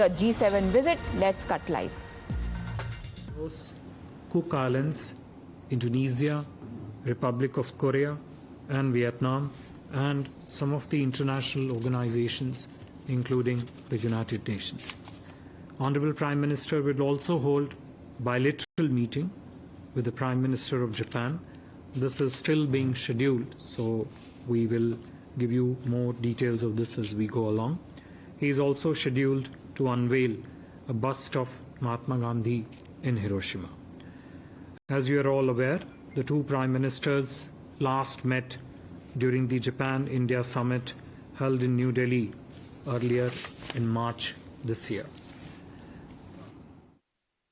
G7 visit. Let's cut live. Cook Islands, Indonesia, Republic of Korea and Vietnam, and some of the international organizations including the United Nations. Honorable Prime Minister will also hold bilateral meeting with the Prime Minister of Japan. This is still being scheduled, so we will give you more details of this as we go along. He is also scheduled to unveil a bust of Mahatma Gandhi in Hiroshima. As you are all aware, the two Prime Ministers last met during the Japan-India summit held in New Delhi earlier in March this year.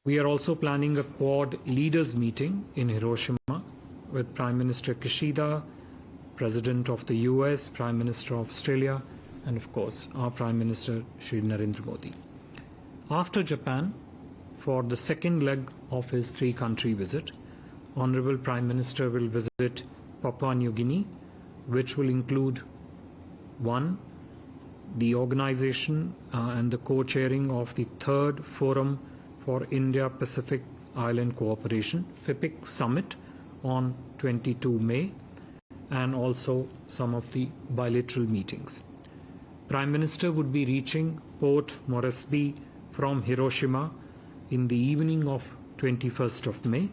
We are also planning a Quad leaders meeting in Hiroshima with Prime Minister Kishida, President of the US, Prime Minister of Australia, and of course our Prime Minister Shri Narendra Modi. After Japan, for the second leg of his three-country visit, Honorable Prime Minister will visit Papua New Guinea, which will include 1. The organization and the co-chairing of the third Forum for India-Pacific Island Cooperation, FIPIC Summit on 22 May, and also some of the bilateral meetings. Prime Minister would be reaching Port Moresby from Hiroshima in the evening of 21st of May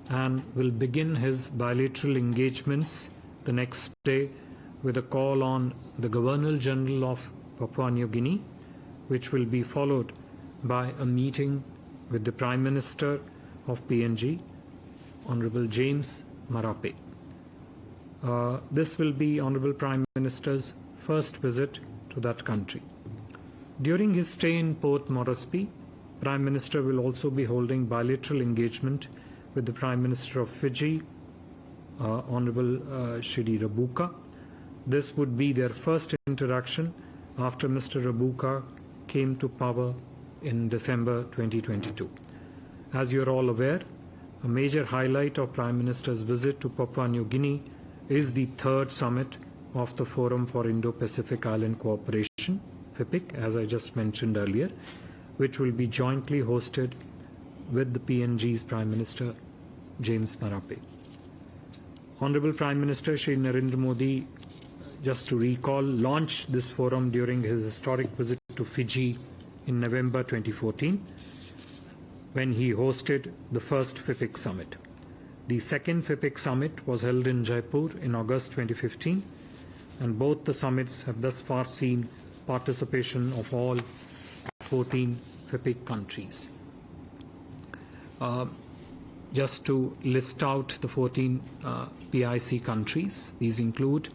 and will begin his bilateral engagements the next day with a call on the Governor General of Papua New Guinea, which will be followed by a meeting with the Prime Minister of PNG, Honorable James Marape. This will be Honorable Prime Minister's first visit to that country. During his stay in Port Moresby, Prime Minister will also be holding bilateral engagement with the Prime Minister of Fiji, Honorable Shri Rabuka. This would be their first interaction after Mr. Rabuka came to power in December 2022. As you are all aware, a major highlight of Prime Minister's visit to Papua New Guinea is the third summit of the Forum for Indo-Pacific Island Cooperation, FIPIC, as I just mentioned earlier, which will be jointly hosted with the PNG's Prime Minister, James Marape. Honorable Prime Minister Shri Narendra Modi, just to recall, launched this forum during his historic visit to Fiji in November 2014, when he hosted the first FIPIC summit. The second FIPIC summit was held in Jaipur in August 2015, and both the summits have thus far seen participation of all 14 FIPIC countries. Just to list out the 14 PIC countries, these include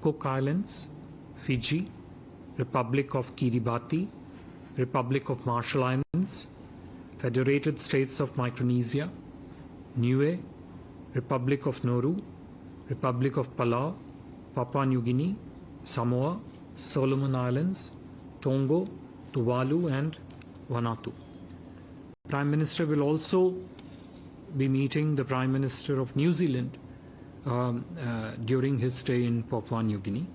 Cook Islands, Fiji, Republic of Kiribati, Republic of Marshall Islands, Federated States of Micronesia, Niue, Republic of Nauru, Republic of Palau, Papua New Guinea, Samoa, Solomon Islands, Tonga, Tuvalu and Vanuatu. Prime Minister will also be meeting the Prime Minister of New Zealand during his stay in Papua New Guinea.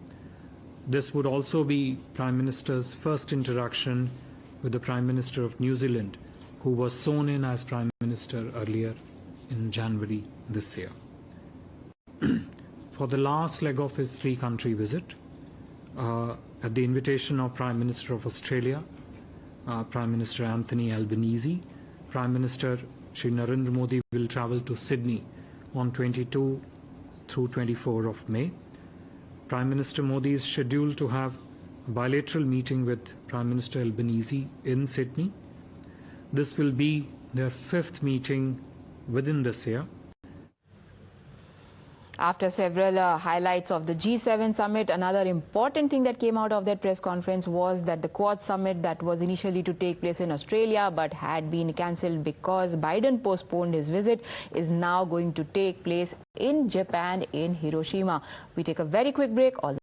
This would also be Prime Minister's first interaction with the Prime Minister of New Zealand, who was sworn in as Prime Minister earlier in January this year. For the last leg of his three-country visit, at the invitation of Prime Minister of Australia, Prime Minister Anthony Albanese, Prime Minister Shri Narendra Modi will travel to Sydney on 22 through 24 of May. Prime Minister Modi is scheduled to have a bilateral meeting with Prime Minister Albanese in Sydney. This will be their fifth meeting within this year. After several highlights of the G7 summit, another important thing that came out of that press conference was that the Quad summit that was initially to take place in Australia but had been cancelled because Biden postponed his visit is now going to take place in Japan, in Hiroshima. We take a very quick break. All